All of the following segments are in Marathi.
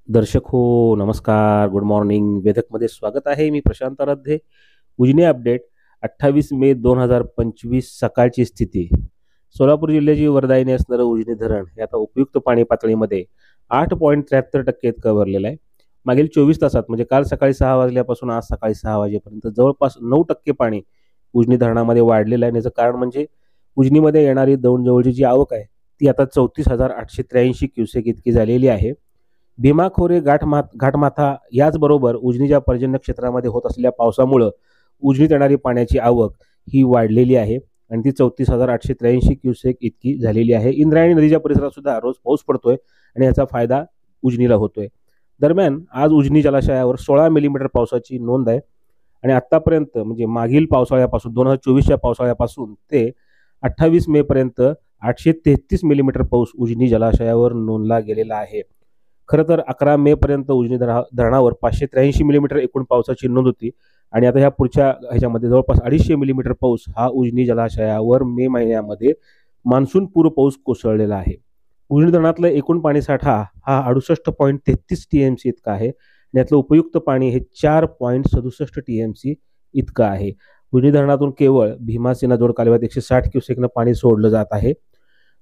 दर्शक हो, नमस्कार, गुड मॉर्निंग. वेधकमध्ये स्वागत आहे. मी प्रशांत आराध्य. उजनी अपडेट 28 मे 2025 सकाळची स्थिती. सोलापूर जिल्ह्याची वरदायिनी असणारं उजनी धरण हे आता उपयुक्त पाणी पातळीमध्ये 8.73% इतकं भरलेलं आहे. मागील 24 तासात म्हणजे काल सकाळी 6 वाजल्यापासून आज सकाळी 6 वाजेपर्यंत जवळपास 9% पाणी उजनी धरणामध्ये वाढलेलं आहे. याचं कारण म्हणजे उजनीमध्ये येणारी दौंडजवळची जी आवक आहे ती आता 34,883 क्युसेक इतकी झालेली आहे. भीमा खोरे घाटमाथा याचबरोबर उजनीच्या पर्जन्य क्षेत्रामध्ये होत असलेल्या पावसामुळे उजनीत येणारी पाण्याची आवक ही वाढलेली आहे आणि ती 34,883 क्युसेक इतकी झालेली आहे. इंद्रायणी नदीच्या परिसरात सुद्धा रोज पाऊस पडतोय आणि याचा फायदा उजनीला होतोय. दरम्यान आज उजनी जलाशयावर 16 मिलीमीटर पावसाची नोंद आहे आणि आतापर्यंत म्हणजे मागील पावसाळ्यापासून 2024च्या पावसाळ्यापासून ते 28 मे पर्यंत 833 मिलीमीटर पाऊस उजनी जलाशयावर नोंदला गेलेला आहे. खरं तर 11 मे पर्यंत उजनी धरणावर 583 मिलीमीटर एकूण पावसाची नोंद होती आणि आता ह्या पुढच्या ह्याच्यामध्ये जवळपास 250 मिलीमीटर पाऊस हा उजनी जलाशयावर मे महिन्यामध्ये मान्सून पूर्व पाऊस कोसळलेला आहे. उजनी धरणातलं एकूण पाणीसाठा हा 68.33 TMC इतका आहे आणि यातलं उपयुक्त पाणी हे 4.67 TMC इतकं आहे. उजनी धरणातून केवळ भीमा जोड कालव्यात 160 क्युसेकनं पाणी सोडलं जात आहे.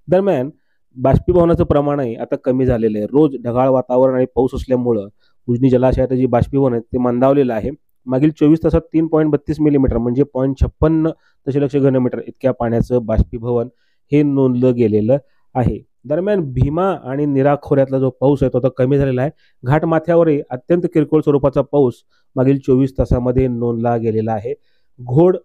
दरम्यान बाष्पीभवनाचं प्रमाणही आता कमी झालेलं आहे. रोज ढगाळ वातावरण आणि पाऊस असल्यामुळं उजनी जलाशयात जे बाष्पीभवन आहे ते मंदावलेलं आहे. मागील 24 तासात 3.32 मिलीमीटर म्हणजे 0.56 दशलक्ष घनमीटर इतक्या पाण्याचं बाष्पीभवन हे नोंदलं गेलेलं आहे. दरम्यान भीमा आणि निरा खोऱ्यातला जो पाऊस आहे तो आता कमी झालेला आहे. घाटमाथ्यावरही अत्यंत किरकोळ स्वरूपाचा पाऊस मागील 24 तासामध्ये नोंदला गेलेला आहे. घोड,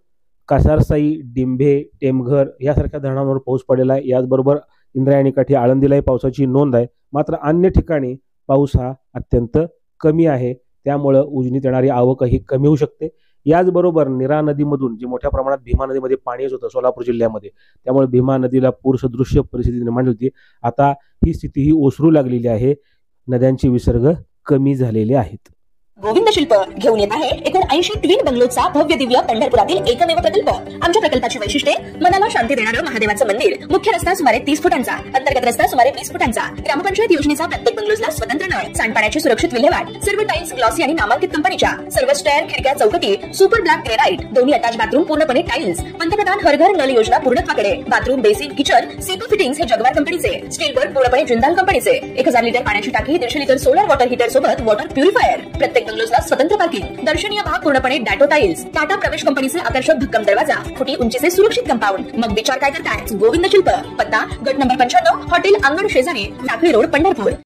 कासारसाई, डिंभे, टेमघर यासारख्या धरणांवर पाऊस पडलेला आहे. याचबरोबर इंद्रायणी काठी आळंदीलाही पावसाची नोंद आहे. मात्र अन्य ठिकाणी पाऊस हा अत्यंत कमी आहे. त्यामुळं उजनीत येणारी आवकही कमी होऊ शकते. याचबरोबर निरा नदीमधून जे मोठ्या प्रमाणात भीमा नदीमध्ये पाणी येत होतं सोलापूर जिल्ह्यामध्ये, त्यामुळे भीमा नदीला पूरसदृश्य परिस्थिती निर्माण होती. आता ही स्थिती ही ओसरू लागलेली आहे. नद्यांचे विसर्ग कमी झालेले आहेत. गोविंद शिल्प घेऊन येत आहे 79 ट्विन बंगलोचा भव्य दिव्य पंढरपुरातील एकमेव प्रकल्प. आमच्या प्रकल्पाची वैशिष्ट्ये: मनाला शांती देणारं महादेवाचं मंदिर, मुख्य रस्ता सुमारे 30 फुटांचा, अंतर्गत रस्ता सुमारे 20 फुटांचा, ग्रामपंचायत योजनेचा प्रत्येक बंगलोजला स्वतंत्र नळ, सांडपाण्याची सुरक्षित विल्हेवाट, सर्व टाइल्स ग्लॉसी आणि नामांकित कंपनीच्या, सर्व स्टेअर, खिडक्या, चौकटी सुपर ब्लॅक ग्रेनाइट, दोन्ही अटॅच बाथरूम पूर्णपणे टाइल्स, पंतप्रधान हर घर नळ योजना पूर्णत्वाकडे, bathroom, basin, kitchen, CP fittings हे जगवार कंपनीचे, स्टील वर्क पूर्णपणे जिंदाल कंपनीचे, 1000 लिटर पाण्याची टाकी, 150 लिटर सोलर वॉटर हीटर सोबत वॉटर प्युरिफायर, प्रत्येक बंगलोजला स्वतंत्र पार्किंग, दर्शनीय भाग पूर्णपणे डॅटो टाइल्स, टाटा प्रवेश कंपनीचे आकर्षक भक्कम दरवाजा, फुटी उंचीचे सुरक्षित कंपाऊंड. मग विचार काय करताय? गोविंद शिल्प, पत्ता गट नंबर 95, हॉटेल अंगण शेजारी, टाकळी रोड, पंढरपूर.